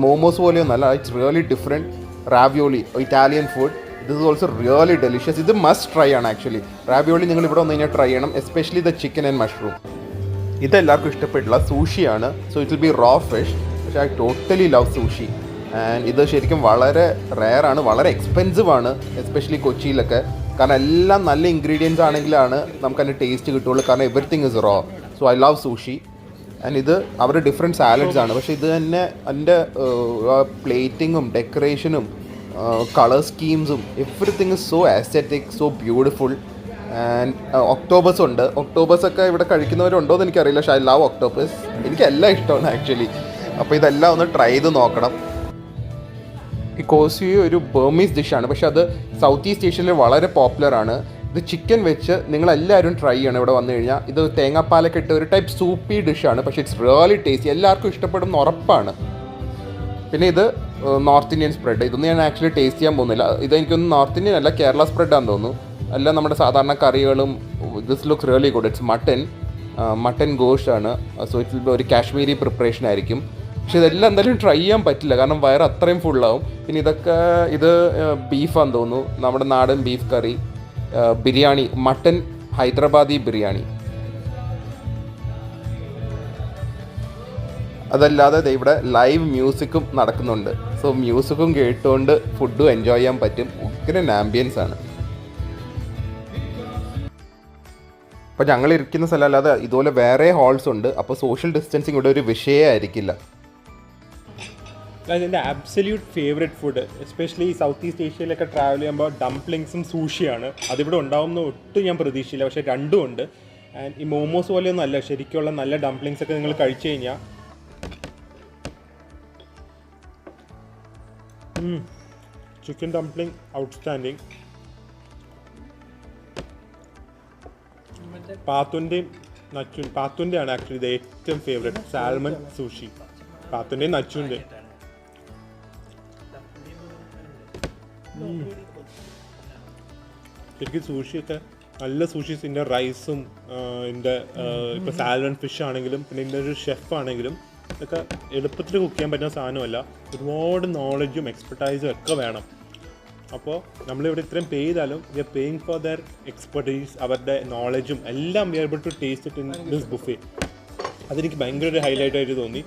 മോമോസ് പോലെയൊന്നുമല്ല, it's really different. Ravioli, Italian food, this is also really delicious. ഇത് മസ്റ്റ് ട്രൈ ആണ് ആക്ച്വലി. റാവിയോളി നിങ്ങൾ ഇവിടെ വന്നു കഴിഞ്ഞാൽ ട്രൈ ചെയ്യണം, especially the chicken and mushroom. ഇതെല്ലാവർക്കും ഇഷ്ടപ്പെട്ടില്ല, സൂഷിയാണ്. So it will be raw fish, പക്ഷേ I totally love sushi. And ഇത് ശരിക്കും വളരെ റെയർ ആണ്, വളരെ എക്സ്പെൻസീവ് ആണ്, എസ്പെഷ്യലി കൊച്ചിയിലൊക്കെ. കാരണം എല്ലാം നല്ല ഇൻഗ്രീഡിയൻസ് ആണെങ്കിലാണ് നമുക്ക് അതിൻ്റെ ടേസ്റ്റ് കിട്ടുള്ളൂ. കാരണം everything is raw. So I love sushi. And ഇത് അവരുടെ ഡിഫറെൻറ്റ് സാലഡ്സ് ആണ്. പക്ഷേ ഇത് തന്നെ അതിൻ്റെ പ്ലേറ്റിങ്ങും ഡെക്കറേഷനും colour schemes everything is so aesthetic, so beautiful. And octopus ഉണ്ട്. ഒക്ടോബസ് ഒക്കെ ഇവിടെ കഴിക്കുന്നവരുണ്ടോ എന്ന് എനിക്കറിയില്ല, പക്ഷേ ഐ ലവ് ഒക്ടോബസ്. എനിക്കെല്ലാം ഇഷ്ടമാണ് ആക്ച്വലി. അപ്പോൾ ഇതെല്ലാം ഒന്ന് ട്രൈ ചെയ്ത് നോക്കണം. ഈ കോസ്യു ഒരു ബർമീസ് ഡിഷാണ്, പക്ഷെ അത് സൗത്ത് ഈസ്റ്റ് ഏഷ്യയിൽ വളരെ പോപ്പുലറാണ്. ഇത് ചിക്കൻ വെച്ച് നിങ്ങളെല്ലാവരും ട്രൈ ചെയ്യണം ഇവിടെ വന്നു കഴിഞ്ഞാൽ. ഇത് തേങ്ങാപ്പാലൊക്കെ ഇട്ട് ഒരു ടൈപ്പ് സൂപ്പി ഡിഷാണ്, പക്ഷേ ഇറ്റ്സ് റിയലി ടേസ്റ്റി. എല്ലാവർക്കും ഇഷ്ടപ്പെടും എന്ന് ഉറപ്പാണ്. പിന്നെ ഇത് നോർത്ത് ഇന്ത്യൻ സ്പ്രെഡ്. ഇതൊന്നും ഞാൻ ആക്ച്വലി ടേസ്റ്റ് ചെയ്യാൻ പോകുന്നില്ല. ഇത് എനിക്കൊന്നും നോർത്ത് ഇന്ത്യൻ അല്ല, കേരള സ്പ്രെഡാന്ന് തോന്നുന്നു. അല്ല നമ്മുടെ സാധാരണ കറികളും. This looks really good. It's mutton ഗോഷാണ്. സോ ഇറ്റ്സ് ഒരു കാശ്മീരി പ്രിപ്പറേഷൻ ആയിരിക്കും. പക്ഷെ ഇതെല്ലാം എന്തായാലും ട്രൈ ചെയ്യാൻ പറ്റില്ല, കാരണം വയറ് അത്രയും ഫുള്ളാവും. പിന്നെ ഇത് ബീഫാന്ന് തോന്നുന്നു, നമ്മുടെ നാടൻ ബീഫ് കറി. ബിരിയാണി, മട്ടൻ ഹൈദരാബാദി ബിരിയാണി. അതല്ലാതെ ഇവിടെ ലൈവ് മ്യൂസിക്കും നടക്കുന്നുണ്ട്. സോ മ്യൂസിക്കും കേട്ടുകൊണ്ട് ഫുഡും എൻജോയ് ചെയ്യാൻ പറ്റും. ഉഗ്രൻ ആംബിയൻസ് ആണ്. അപ്പോൾ ഞങ്ങൾ ഇരിക്കുന്ന സ്ഥലം അല്ലാതെ ഇതുപോലെ വേറെ ഹാൾസ് ഉണ്ട്. അപ്പോൾ സോഷ്യൽ ഡിസ്റ്റൻസിങ് ഇവിടെ ഒരു വിഷയമായിരിക്കില്ല. എൻ്റെ absolute favourite food, especially south east ഏഷ്യയിലൊക്കെ ട്രാവൽ ചെയ്യുമ്പോൾ ഡംപ്ലിങ്സും സൂഷിയാണ്. അതിവിടെ ഉണ്ടാവുമെന്ന് ഒട്ടും ഞാൻ പ്രതീക്ഷയില്ല, പക്ഷേ രണ്ടും ഉണ്ട്. ആൻഡ് ഈ മോമോസ് പോലെയൊന്നും അല്ല, ശരിക്കുള്ള നല്ല ഡംപ്ലിങ്സ് ഒക്കെ നിങ്ങൾ കഴിച്ചു കഴിഞ്ഞാൽ ചിക്കൻ ഡംപ്ലിംഗ് ഔട്ട്സ്റ്റാൻഡിങ്. പാത്തുൻ്റെ ആണ് ആക്ച്വലി ഇത് ഏറ്റവും ഫേവറേറ്റ്. സാൽമൺ സൂഷി, പാത്തുൻ്റെയും നച്ചുൻ്റെ. ശരിക്കും സൂഷിയൊക്കെ നല്ല സൂഷീസിൻ്റെ റൈസും ഇപ്പോൾ സാൽമൺ ഫിഷ് ആണെങ്കിലും പിന്നെ ഇതിൻ്റെ ഒരു ഷെഫ് ആണെങ്കിലും ഇതൊക്കെ എളുപ്പത്തിൽ കുക്ക് ചെയ്യാൻ പറ്റുന്ന സാധനമല്ല. ഒരുപാട് നോളജും എക്സ്പെർട്ടൈസും ഒക്കെ വേണം. അപ്പോൾ നമ്മളിവിടെ ഇത്രയും പേ ചെയ്താലും we are paying for their expertise, അവരുടെ നോളജും എല്ലാം we are able to taste it in this buffet. അതെനിക്ക് ഭയങ്കര ഒരു ഹൈലൈറ്റ് ആയിട്ട് തോന്നി.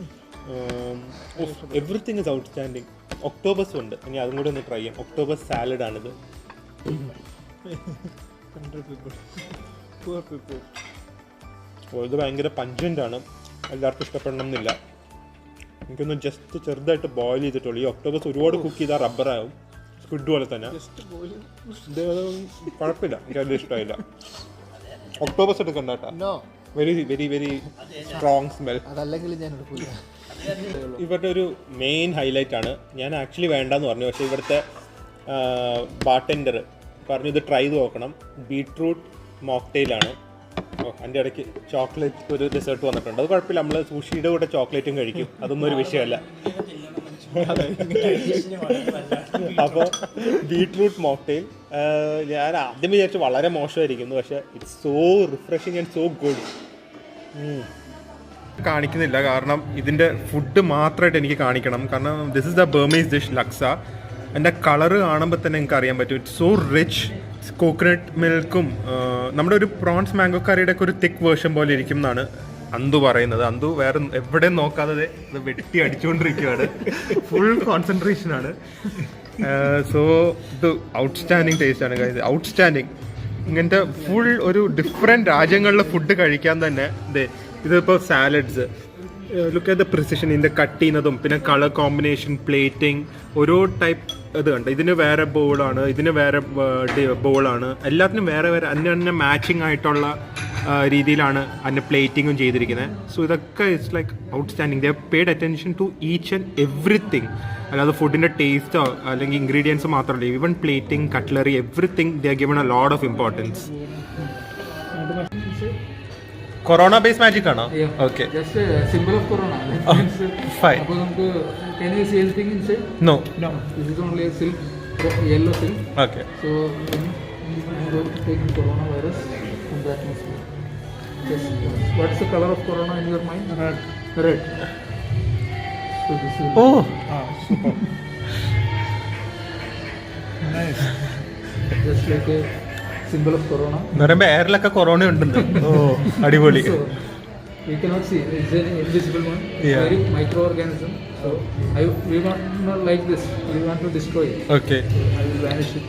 Everything is outstanding. ഒക്ടോബസ് ഉണ്ട്, ഇനി അതും കൂടെ ഒന്ന് ട്രൈ ചെയ്യാം. ഒക്ടോബസ് സാലഡാണിത്. ഇത് ഭയങ്കര പഞ്ചൻ്റ് ആണ്, എല്ലാവർക്കും ഇഷ്ടപ്പെടണം എന്നില്ല. എനിക്കൊന്ന് ജസ്റ്റ് ചെറുതായിട്ട് ബോയിൽ ചെയ്തിട്ടുള്ളൂ. ഈ ഒക്ടോബസ് ഒരുപാട് കുക്ക് ചെയ്താൽ റബ്ബറാകും, സ്ക്വിഡ് പോലെ തന്നെ. ഇത് കുഴപ്പമില്ല, എനിക്ക് അതിൽ ഇഷ്ടമായില്ല. ഒക്ടോബസ് എടുക്കണ്ട കേട്ടോ, very very very strong smell. ഇവരുടെ ഒരു മെയിൻ ഹൈലൈറ്റ് ആണ്. ഞാൻ ആക്ച്വലി വേണ്ടെന്ന് പറഞ്ഞു, പക്ഷേ ഇവിടുത്തെ ബാർടെൻഡർ പറഞ്ഞു ഇത് ട്രൈ ചെയ്ത് നോക്കണം. ബീട്രൂട്ട് മോക്ടെയിലാണ്. അതിൻ്റെ ഇടയ്ക്ക് ചോക്ലേറ്റ് ഒരു ഡെസേർട്ട് വന്നിട്ടുണ്ട്. അത് കുഴപ്പമില്ല, നമ്മൾ സൂഷിയുടെ കൂടെ ചോക്ലേറ്റും കഴിക്കും, അതൊന്നും ഒരു വിഷയമല്ല. അപ്പോൾ ബീട്രൂട്ട് മോക്ടെയിൽ ഞാൻ ആദ്യം വിചാരിച്ചു വളരെ മോശമായിരിക്കുന്നു, പക്ഷേ it's so refreshing and so good. കാണിക്കുന്നില്ല, കാരണം ഇതിൻ്റെ ഫുഡ് മാത്രമായിട്ട് എനിക്ക് കാണിക്കണം. കാരണം this is the Burmese dish laksa. എൻ്റെ കളറ് കാണുമ്പോൾ തന്നെ നിങ്ങൾക്ക് അറിയാൻ പറ്റും, ഇറ്റ്സ് സോ റിച്ച്. കോക്കനട്ട് മിൽക്കും നമ്മുടെ ഒരു പ്രോൺസ് മാംഗോ കറിയുടെ ഒക്കെ ഒരു തിക്ക് വേർഷൻ പോലെ ഇരിക്കും എന്നാണ് അന്തു പറയുന്നത്. അന്തു വേറെ എവിടെയും നോക്കാതെ ഇത് വെട്ടി അടിച്ചുകൊണ്ടിരിക്കുകയാണ്, ഫുൾ കോൺസെൻട്രേഷനാണ്. സോ ഇത് ഔട്ട്സ്റ്റാൻഡിങ് ടേസ്റ്റ് ആണ്, ഔട്ട്സ്റ്റാൻഡിങ്. ഇങ്ങനത്തെ ഫുൾ ഒരു ഡിഫറെൻറ്റ് രാജ്യങ്ങളിലെ ഫുഡ് കഴിക്കാൻ തന്നെ ഇതിപ്പോൾ salads look at the precision, ഇതിൻ്റെ കട്ട് ചെയ്യുന്നതും പിന്നെ കളർ കോമ്പിനേഷൻ, പ്ലേറ്റിംഗ്, ഓരോ ടൈപ്പ് ഇത് കണ്ട്. ഇതിന് വേറെ ബോളാണ്, ഇതിന് വേറെ ബോളാണ്, എല്ലാത്തിനും വേറെ വേറെ അന്നെ മാച്ചിങ് ആയിട്ടുള്ള രീതിയിലാണ് അതിൻ്റെ പ്ലേറ്റിങ്ങും ചെയ്തിരിക്കുന്നത്. സോ ഇതൊക്കെ it's like outstanding. They have paid attention to each and everything. അല്ലാതെ ഫുഡിൻ്റെ ടേസ്റ്റോ അല്ലെങ്കിൽ ഇൻഗ്രീഡിയൻസ് മാത്രമല്ല, even plating, cutlery, everything they are given a lot of importance. Corona base magic ആണോ? Okay, just simple of corona. Fine. അപ്പോൾ നമുക്ക് can you see anything inside? No. This is only a silk, yellow silk. Okay. So I'm going to take the coronavirus from the atmosphere. Yes. What's the color of corona in your mind? Red. Red. So this is. Oh. Just like a symbol of corona. എന്ന് പറയുമ്പോൾ എയറിലൊക്കെ corona ഉണ്ടെന്ന്. ഓ അടിപൊളി. So we cannot see. It's an invisible one. Yeah. Very microorganism. So we want not like this. We want to destroy it. Okay. So I will vanish it.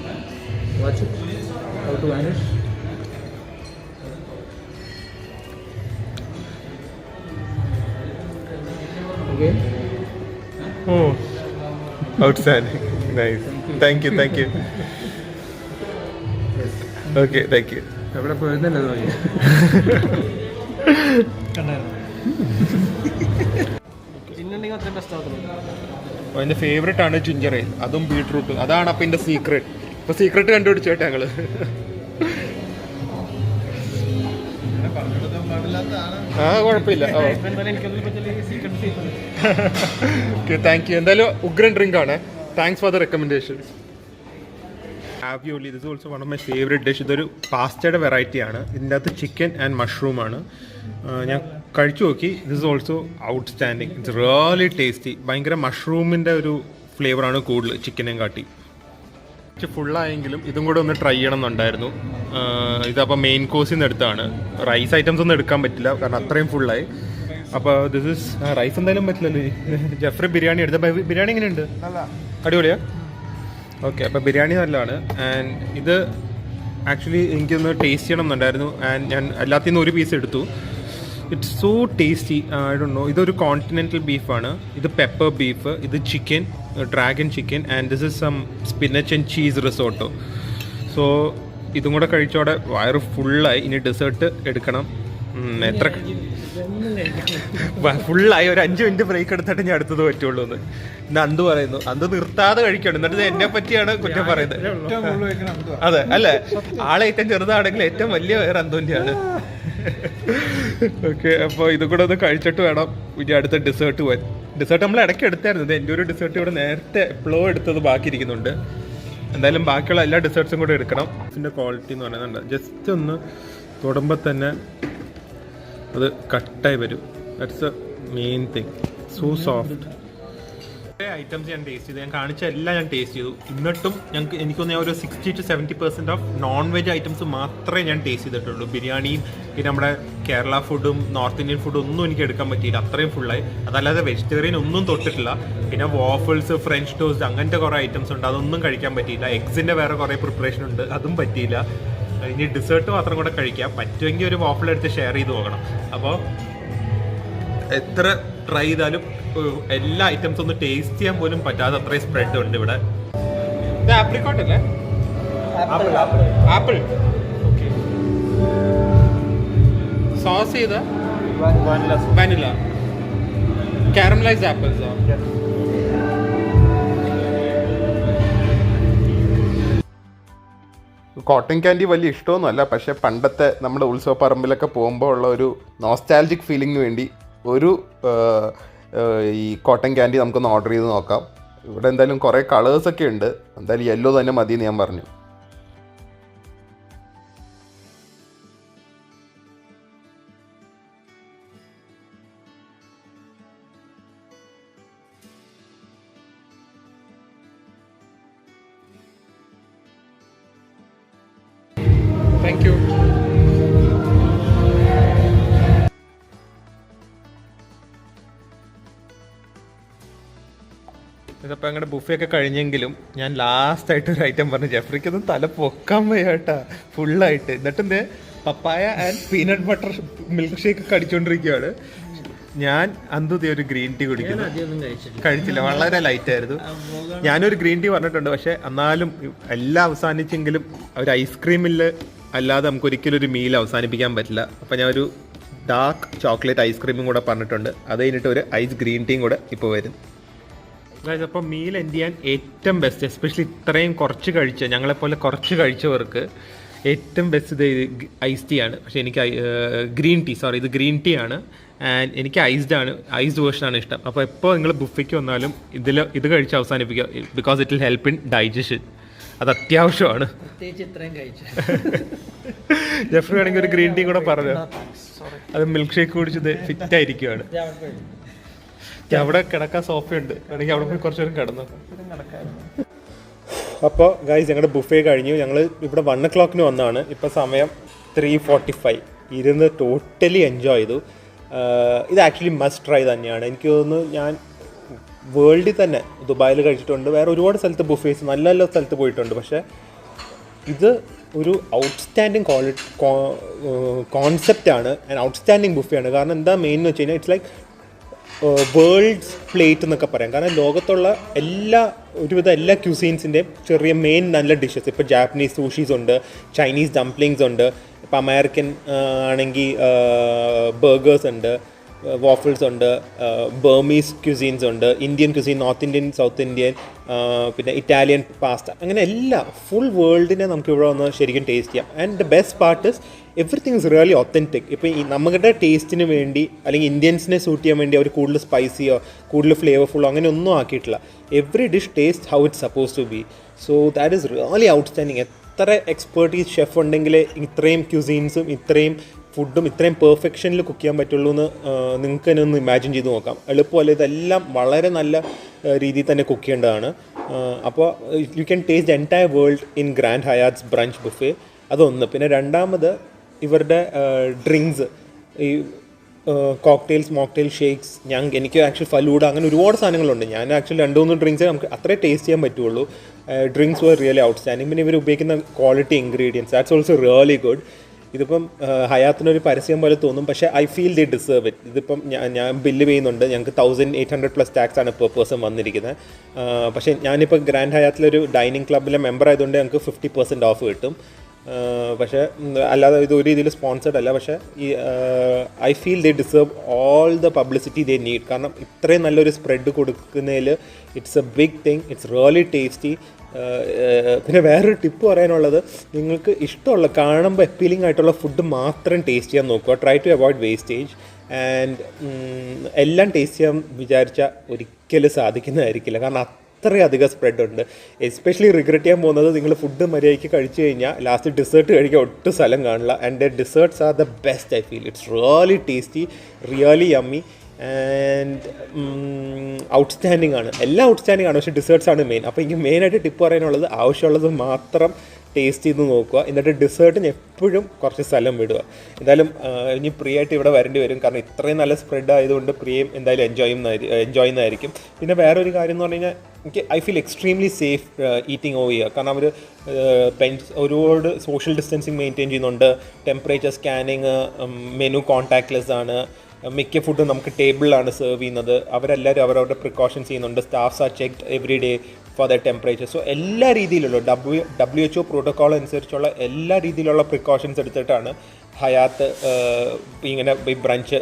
Watch it. How to vanish. Okay. Oh outstanding. Nice. Thank you. Okay thank you. എവിടെ പോയിരുന്നല്ലോ എൻ്റെ favourite ആണ് ginger എയിൽ, അതും beetroot. അതാണ് അപ്പം എൻ്റെ secret. ഇപ്പൊ സീക്രട്ട് കണ്ടുപിടിച്ചു കേട്ടോ ഞങ്ങള്. ആ കുഴപ്പമില്ല. Okay thank you. എന്തായാലും ഉഗ്രൻ ഡ്രിങ്ക് ആണ്. Thanks for the recommendation. Ravioli, this also one of my favourite dish. ഇതൊരു പാസ്റ്റയുടെ വെറൈറ്റി ആണ്. ഇതിൻ്റെ അകത്ത് ചിക്കൻ ആൻഡ് മഷ്റൂം ആണ്. ഞാൻ കഴിച്ചു നോക്കി. This also outstanding. It's really tasty. ഭയങ്കര മഷ്റൂമിൻ്റെ ഒരു ഫ്ലേവറാണ് കൂടുതൽ ചിക്കനെയും കാട്ടി. ഫുള്ളായെങ്കിലും ഇതും കൂടെ ഒന്ന് ട്രൈ ചെയ്യണം എന്നുണ്ടായിരുന്നു. ഇതപ്പോൾ മെയിൻ കോഴ്സിൽ നിന്ന് എടുത്താണ്. റൈസ് ഐറ്റംസ് ഒന്നും എടുക്കാൻ പറ്റില്ല കാരണം അത്രയും ഫുള്ളായി. അപ്പോൾ ദിസ് ഇസ് റൈസ് എന്തായാലും പറ്റില്ലല്ലോ. ജെഫ്രി ബിരിയാണി എടുത്ത. ബിരിയാണി എങ്ങനെയുണ്ട്? അടിപൊളിയാ? ഓക്കെ. അപ്പോൾ ബിരിയാണി നല്ലതാണ്. ആൻഡ് ഇത് ആക്ച്വലി എനിക്കൊന്ന് ടേസ്റ്റ് ചെയ്യണം എന്നുണ്ടായിരുന്നു. ആൻഡ് ഞാൻ എല്ലാത്തിൽ നിന്നും ഒരു പീസ് എടുത്തു. It's so tasty. I don't know. ഇതൊരു കോണ്ടിനെൻ്റൽ ബീഫാണ്. ഇത് പെപ്പർ ബീഫ്, ഇത് chicken, dragon chicken, and this is some spinach and cheese risotto. So ഇതും കൂടെ കഴിച്ചോടെ വയറ് ഫുള്ളായി. ഇനി ഡെസേർട്ട് എടുക്കണം. എത്ര ഫുള്ളായി. ഒരു 5 മിനിറ്റ് ബ്രേക്ക് എടുത്തിട്ട് ഞാൻ അടുത്തത് പറ്റുള്ളൂ എന്ന് ഇന്ന് അന്തു പറയുന്നു. അന്ത് നിർത്താതെ കഴിക്കണം. എന്നിട്ട് എന്നെ പറ്റിയാണ് കുറ്റം പറയുന്നത്. അതെ അല്ലേ? ആളെ ഏറ്റവും ചെറുതാണെങ്കിൽ ഏറ്റവും വലിയ വേറെ അന്തുവിൻ്റെയാണ്. ഓക്കെ. അപ്പോൾ ഇതും കൂടെ ഒന്ന് കഴിച്ചിട്ട് വേണം ഇനി അടുത്ത ഡെസേർട്ട് പോകാൻ. ഡെസേർട്ട് നമ്മൾ ഇടയ്ക്ക് എടുത്തായിരുന്നു. ഇത് എൻ്റെ ഒരു ഡെസേർട്ട് ഇവിടെ നേരത്തെ എപ്പോഴോ എടുത്തത് ബാക്കി ഇരിക്കുന്നുണ്ട്. എന്തായാലും ബാക്കിയുള്ള എല്ലാ ഡെസേർട്ട്സും കൂടെ എടുക്കണം. ഇതിൻ്റെ ക്വാളിറ്റി എന്ന് പറയുന്നുണ്ട് ജസ്റ്റ് ഒന്ന് തൊടുമ്പോൾ തന്നെ അത് കട്ടായി വരും. That's A main thing. So soft. കുറേ ഐറ്റംസ് ഞാൻ ടേസ്റ്റ് ചെയ്തു. ഞാൻ കാണിച്ച എല്ലാം ഞാൻ ടേസ്റ്റ് ചെയ്തു. എന്നിട്ടും എനിക്കൊന്ന് ഒരു 60-70% ഓഫ് നോൺ വെജ് ഐറ്റംസ് മാത്രമേ ഞാൻ ടേസ്റ്റ് ചെയ്തിട്ടുള്ളൂ. ബിരിയാണിയും പിന്നെ നമ്മുടെ കേരള ഫുഡും നോർത്ത് ഇന്ത്യൻ ഫുഡും ഒന്നും എനിക്ക് എടുക്കാൻ പറ്റിയില്ല. അത്രയും ഫുള്ളായി. അതല്ലാതെ വെജിറ്റേറിയൻ ഒന്നും തൊട്ടിട്ടില്ല. പിന്നെ വാഫിൾസ്, ഫ്രഞ്ച് ടോസ്റ്റ്, അങ്ങനത്തെ കുറേ ഐറ്റംസ് ഉണ്ട്. അതൊന്നും കഴിക്കാൻ പറ്റിയില്ല. എഗ്സിൻ്റെ വേറെ കുറേ പ്രിപ്പറേഷൻ ഉണ്ട്. അതും പറ്റിയില്ല. ഇനി ഡെസേർട്ട് മാത്രം കൂടെ കഴിക്കാം. പറ്റുമെങ്കിൽ ഒരു വാഫിൾ എടുത്ത് ഷെയർ ചെയ്ത് പോകണം. അപ്പോൾ എത്ര ട്രൈ ചെയ്താലും എല്ലാ ഐറ്റംസ് ഒന്ന് ടേസ്റ്റ് ചെയ്യാൻ പോലും പറ്റാതെ അത്രയും സ്പ്രെഡ് ഉണ്ട് ഇവിടെ. ഇത് ആപ്രിക്കോട്ട് അല്ലേ? ആപ്പിൾ. ഓക്കെ. സോസ് ചെയ്ത വാനില കാരമലൈസ്ഡ് ആപ്പിൾസോ? കോട്ടൺ ക്യാൻഡി വലിയ ഇഷ്ടമൊന്നുമല്ല. പക്ഷേ പണ്ടത്തെ നമ്മുടെ ഉത്സവ പറമ്പിലൊക്കെ പോകുമ്പോൾ ഉള്ള ഒരു നോസ്റ്റാൾജിക് ഫീലിംഗിന് വേണ്ടി ഒരു ഈ കോട്ടൺ ക്യാൻഡി നമുക്കൊന്ന് ഓർഡർ ചെയ്ത് നോക്കാം. ഇവിടെ എന്തായാലും കുറേ കളേഴ്സൊക്കെ ഉണ്ട്. എന്തായാലും യെല്ലോ തന്നെ മതി എന്ന് ഞാൻ പറഞ്ഞു. Thank you. ഇതിപ്പോൾ അങ്ങനെ ബുഫയൊക്കെ കഴിഞ്ഞെങ്കിലും ഞാൻ ലാസ്റ്റായിട്ട് ഒരു ഐറ്റം പറഞ്ഞു. ജെഫ്രിക്കൊന്നും തല പൊക്കാൻ വയ്യാട്ടാ ഫുള്ളായിട്ട്. എന്നിട്ടും papaya and peanut butter milk shake ഒക്കെ അടിച്ചുകൊണ്ടിരിക്കുകയാണ്. ഞാൻ അന്തുതേ ഒരു ഗ്രീൻ ടീ കുടിക്കുന്നു. കഴിച്ചില്ല, വളരെ ലൈറ്റായിരുന്നു. ഞാനൊരു ഗ്രീൻ ടീ പറഞ്ഞിട്ടുണ്ട്. പക്ഷേ എന്നാലും എല്ലാം അവസാനിച്ചെങ്കിലും ഒരു ഐസ്ക്രീമിൽ അല്ലാതെ നമുക്കൊരിക്കലും ഒരു മീൽ അവസാനിപ്പിക്കാൻ പറ്റില്ല. അപ്പോൾ ഞാൻ ഒരു ഡാർക്ക് ചോക്ലേറ്റ് ഐസ്ക്രീമും കൂടെ പറഞ്ഞിട്ടുണ്ട്. അത് കഴിഞ്ഞിട്ട് ഒരു ഐസ് ഗ്രീൻ ടീയും കൂടെ ഇപ്പോൾ വരും. അതായത് അപ്പോൾ മീൽ എൻഡ് ചെയ്യാൻ ഏറ്റവും ബെസ്റ്റ്, എസ്പെഷ്യലി ഇത്രയും കുറച്ച് കഴിച്ച ഞങ്ങളെപ്പോലെ കുറച്ച് കഴിച്ചവർക്ക് ഏറ്റവും ബെസ്റ്റ് ഇത് ഐസ് ടീ ആണ്. പക്ഷേ എനിക്ക് ഗ്രീൻ ടീ, സോറി ഇത് ഗ്രീൻ ടീ ആണ്. ആൻഡ് എനിക്ക് ഐസ്ഡ് വേർഷനാണ് ഇഷ്ടം. അപ്പോൾ എപ്പോൾ നിങ്ങൾ ബുഫയ്ക്ക് വന്നാലും ഇത് കഴിച്ച് അവസാനിപ്പിക്കുക. Because it will help in digestion. അത് അത്യാവശ്യമാണ്. പ്രത്യേകിച്ച് ഇത്രയും കഴിച്ചു. ജെഫ്രി ആണെങ്കിൽ ഒരു ഗ്രീൻ ടീ കൂടെ പറഞ്ഞു, അത് മിൽക്ക് ഷേക്ക് കുടിച്ചത് ഫിറ്റ് ആയിരിക്കുവാണ്. അവിടെ കിടക്കാൻ സോഫയുണ്ട്, വേണമെങ്കിൽ അവിടെ പോയി കുറച്ചു നേരം കിടന്നു. അപ്പോൾ ഗൈസ് ഞങ്ങളുടെ ബുഫേ കഴിഞ്ഞു. ഞങ്ങൾ ഇവിടെ 1 o'clock വന്നതാണ്. ഇപ്പോൾ സമയം 3:45. ഇരുന്ന് ടോട്ടലി എൻജോയ് ചെയ്തു. ഇത് ആക്ച്വലി മസ്റ്റ് ട്രൈ തന്നെയാണ്. എനിക്ക് തോന്നുന്നു ഞാൻ വേൾഡിൽ തന്നെ ദുബായിൽ കഴിച്ചിട്ടുണ്ട്, വേറെ ഒരുപാട് സ്ഥലത്ത് ബുഫേസ് നല്ല നല്ല സ്ഥലത്ത് പോയിട്ടുണ്ട്. പക്ഷേ ഇത് ഒരു ഔട്ട്സ്റ്റാൻഡിങ് കോൺസെപ്റ്റാണ് ആൻഡ് ഔട്ട്സ്റ്റാൻഡിങ് ബുഫേയാണ്. കാരണം എന്താ മെയിൻ എന്ന് വെച്ച് കഴിഞ്ഞാൽ ഇറ്റ്സ് ലൈക്ക് വേൾഡ്സ് പ്ലേറ്റ് എന്നൊക്കെ പറയാം. കാരണം ലോകത്തുള്ള ഒരുവിധ എല്ലാ ക്യൂസീൻസിൻ്റെയും ചെറിയ മെയിൻ നല്ല ഡിഷസ്, ഇപ്പോൾ ജാപ്പനീസ് സൂഷീസ് ഉണ്ട്, ചൈനീസ് ഡംപ്ലിങ്സ് ഉണ്ട്, ഇപ്പോൾ അമേരിക്കൻ ആണെങ്കിൽ ബർഗേഴ്സ് ഉണ്ട്, വാഫിൾസ് ഉണ്ട്, ബർമീസ് ക്യൂസീൻസ് ഉണ്ട്, Indian cuisine, north Indian, south Indian, പിന്നെ ഇറ്റാലിയൻ പാസ്ത, അങ്ങനെ എല്ലാ ഫുൾ വേൾഡിനെ നമുക്ക് ഇവിടെ വന്ന് ശരിക്കും ടേസ്റ്റ് ചെയ്യാം. And the best part is everything is really authentic. ഇപ്പോൾ ഈ നമ്മുടെ ടേസ്റ്റിന് വേണ്ടി അല്ലെങ്കിൽ ഇന്ത്യൻസിനെ സൂട്ട് ചെയ്യാൻ വേണ്ടി അവർ കൂടുതൽ സ്പൈസിയോ കൂടുതൽ ഫ്ലേവർഫുള്ളോ അങ്ങനെ ഒന്നും ആക്കിയിട്ടില്ല. Every dish taste how it's suppose to be. So that is really outstanding. എത്ര എക്സ്പേർട്ടീസ് ഷെഫ് ഉണ്ടെങ്കിൽ ഇത്രയും ക്യൂസീൻസും ഇത്രയും ഫുഡും ഇത്രയും പെർഫെക്ഷനിൽ കുക്ക് ചെയ്യാൻ പറ്റുള്ളൂ എന്ന് നിങ്ങൾക്ക് തന്നെ ഒന്ന് ഇമാജിൻ ചെയ്ത് നോക്കാം. എളുപ്പമല്ല, ഇതെല്ലാം വളരെ നല്ല രീതിയിൽ തന്നെ കുക്ക് ചെയ്യേണ്ടതാണ്. അപ്പോൾ you can taste entire world in grand Hyatt's brunch buffet. അതൊന്ന്. പിന്നെ രണ്ടാമത് ഇവരുടെ ഡ്രിങ്ക്സ്, ഈ കോക്ടെയിൽസ്, മോക്ടെയിൽ, ഷേക്സ്, എനിക്ക് ആക്ച്വലി ഫലൂഡ, അങ്ങനെ ഒരുപാട് സാധനങ്ങളുണ്ട്. ഞാൻ ആക്ച്വലി 2-3 ഡ്രിങ്ക്സ് നമുക്ക് അത്രേ ടേസ്റ്റ് ചെയ്യാൻ പറ്റുള്ളൂ. Drinks were really outstanding. പിന്നെ ഇവർ ഉപയോഗിക്കുന്ന quality ingredients that's also really good. ഇതിപ്പം ഹയാത്തിനൊരു പരസ്യം പോലെ തോന്നും, പക്ഷേ I feel they deserve it. ഇതിപ്പം ഞാൻ ബില്ല് ചെയ്യുന്നുണ്ട്, ഞങ്ങൾക്ക് 1800+ ടാക്സ് ആണ് പെർ പേഴ്സൺ വന്നിരിക്കുന്നത്. പക്ഷേ ഞാനിപ്പോൾ ഗ്രാൻഡ് ഹയാത്തിലൊരു ഡൈനിങ് ക്ലബ്ബിലെ മെമ്പർ ആയതുകൊണ്ട് ഞങ്ങൾക്ക് 50% ഓഫ് കിട്ടും. പക്ഷേ അല്ലാതെ ഇത് ഒരു രീതിയിൽ സ്പോൺസർഡ് അല്ല. പക്ഷേ ഈ I feel they deserve all the publicity they need. കാരണം ഇത്രയും നല്ലൊരു സ്പ്രെഡ് കൊടുക്കുന്നതിൽ it's a big thing. It's really tasty. പിന്നെ വേറൊരു ടിപ്പ് പറയാനുള്ളത്, നിങ്ങൾക്ക് ഇഷ്ടമുള്ള കാണുമ്പോൾ അപ്പീലിംഗ് ആയിട്ടുള്ള ഫുഡ് മാത്രം ടേസ്റ്റ് ചെയ്യാൻ നോക്കുക. Try to avoid wastage. And എല്ലാം ടേസ്റ്റ് ചെയ്യാൻ വിചാരിച്ചാൽ ഒരിക്കലും സാധിക്കുന്നതായിരിക്കില്ല. കാരണം അത്രയധികം സ്പ്രെഡ് ഉണ്ട്. എസ്പെഷ്യലി റിഗ്രറ്റ് ചെയ്യാൻ പോകുന്നത് നിങ്ങൾ ഫുഡ് മര്യാദയ്ക്ക് കഴിച്ചു കഴിഞ്ഞാൽ ലാസ്റ്റ് ഡിസേർട്ട് കഴിക്കാൻ ഒട്ടും സ്ഥലം കാണില്ല. And the desserts are the best I feel. It's really tasty, really yummy and outstanding ആണ്. എല്ലാം ഔട്ട്സ്റ്റാൻഡിങ് ആണ്, പക്ഷേ ഡിസേർട്ട്സ് ആണ് മെയിൻ. അപ്പോൾ എനിക്ക് മെയിനായിട്ട് ടിപ്പ് പറയാനുള്ളത്, ആവശ്യമുള്ളത് മാത്രം ടേസ്റ്റ് ചെയ്ത് നോക്കുക. എന്നിട്ട് ഡിസേർട്ടിന് എപ്പോഴും കുറച്ച് സ്ഥലം വിടുക. എന്തായാലും ഇനി പ്രിയായിട്ട് ഇവിടെ വരേണ്ടി വരും. കാരണം ഇത്രയും നല്ല സ്പ്രെഡ് ആയതുകൊണ്ട് പ്രിയം എന്തായാലും എൻജോയ് ചെയ്യുന്നതായിരിക്കും. പിന്നെ വേറൊരു കാര്യം എന്ന് പറഞ്ഞു കഴിഞ്ഞാൽ, എനിക്ക് I feel extremely safe eating over ചെയ്യുക. കാരണം അവർ ഒരുപാട് സോഷ്യൽ ഡിസ്റ്റൻസിങ് മെയിൻറ്റെയിൻ ചെയ്യുന്നുണ്ട്. ടെമ്പറേച്ചർ സ്കാനിങ്, മെനു കോൺടാക്ട്ലെസ് ആണ്. മിക്ക ഫുഡും നമുക്ക് ടേബിളിലാണ് സെർവ് ചെയ്യുന്നത്. അവരെല്ലാവരും അവരവരുടെ പ്രിക്കോഷൻസ് ചെയ്യുന്നുണ്ട്. Staffs are checked every day for the temperature. So എല്ലാ രീതിയിലുള്ള WHO പ്രോട്ടോക്കോൾ അനുസരിച്ചുള്ള എല്ലാ രീതിയിലുള്ള പ്രിക്കോഷൻസ് എടുത്തിട്ടാണ് ഹയാത്ത് ഇങ്ങനെ ഈ ബ്രഞ്ച്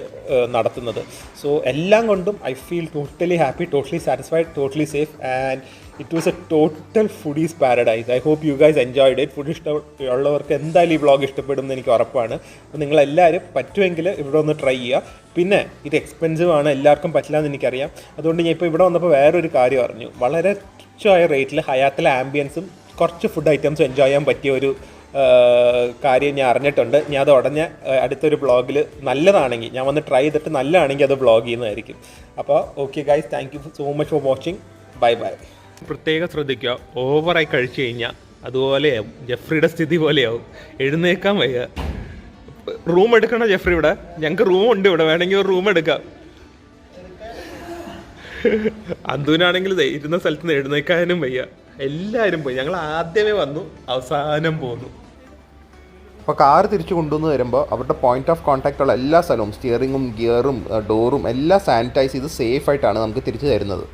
നടത്തുന്നത്. സോ എല്ലാം കൊണ്ടും I feel totally happy, totally satisfied, totally safe and it was a total foodies paradise. I hope you guys enjoyed it. Food ഇഷ്ടമുള്ളവർക്ക് എന്തായാലും ഈ വ്ളോഗ് ഇഷ്ടപ്പെടും എന്ന് എനിക്ക് ഉറപ്പാണ്. അപ്പോൾ നിങ്ങളെല്ലാവരും പറ്റുമെങ്കിൽ ഇവിടെ ഒന്ന് ട്രൈ ചെയ്യുക. പിന്നെ ഇത് എക്സ്പെൻസീവ് ആണ്, എല്ലാവർക്കും പറ്റില്ല എന്ന് എനിക്കറിയാം. അതുകൊണ്ട് ഞാൻ ഇപ്പോൾ ഇവിടെ വന്നപ്പോൾ വേറൊരു കാര്യം അറിഞ്ഞു. വളരെ തുച്ഛമായ റേറ്റിൽ ഹയാത്തിലെ ആംബിയൻസും കുറച്ച് ഫുഡ് ഐറ്റംസും എൻജോയ് ചെയ്യാൻ പറ്റിയ ഒരു കാര്യം ഞാൻ അറിഞ്ഞിട്ടുണ്ട്. ഞാൻ അത് ഉടനെ അടുത്തൊരു വ്ളോഗിൽ നല്ലതാണെങ്കിൽ, ഞാൻ വന്ന് ട്രൈ ചെയ്തിട്ട് നല്ലതാണെങ്കിൽ അത് വ്ളോഗ് ചെയ്യുന്നതായിരിക്കും. അപ്പോൾ okay guys, thank you so much for watching. Bye bye. പ്രത്യേകം ശ്രദ്ധിക്കുക, ഓവറായി കഴിച്ചു കഴിഞ്ഞാൽ അതുപോലെയാവും. ജെഫ്രിയുടെ സ്ഥിതി പോലെയാവും, എഴുന്നേക്കാൻ വയ്യ. റൂം എടുക്കണോ ജെഫ്രി? ഇവിടെ ഞങ്ങൾക്ക് റൂമുണ്ട്, ഇവിടെ വേണമെങ്കിൽ ഒരു റൂം എടുക്കാം. അന്തുവിനാണെങ്കിൽ ഇരുന്ന സ്ഥലത്ത് നിന്ന് എഴുന്നേക്കാനും വയ്യ. എല്ലാവരും പോയി. ഞങ്ങൾ ആദ്യമേ വന്നു, അവസാനം പോന്നു. അപ്പോൾ കാറ് തിരിച്ചു കൊണ്ടുവന്ന് വരുമ്പോൾ അവരുടെ പോയിന്റ് ഓഫ് കോൺടാക്റ്റ് ഉള്ള എല്ലാ സ്ഥലവും, സ്റ്റിയറിങ്ങും ഗിയറും ഡോറും എല്ലാം സാനിറ്റൈസ് ചെയ്ത് സേഫായിട്ടാണ് നമുക്ക് തിരിച്ചു തരുന്നത്.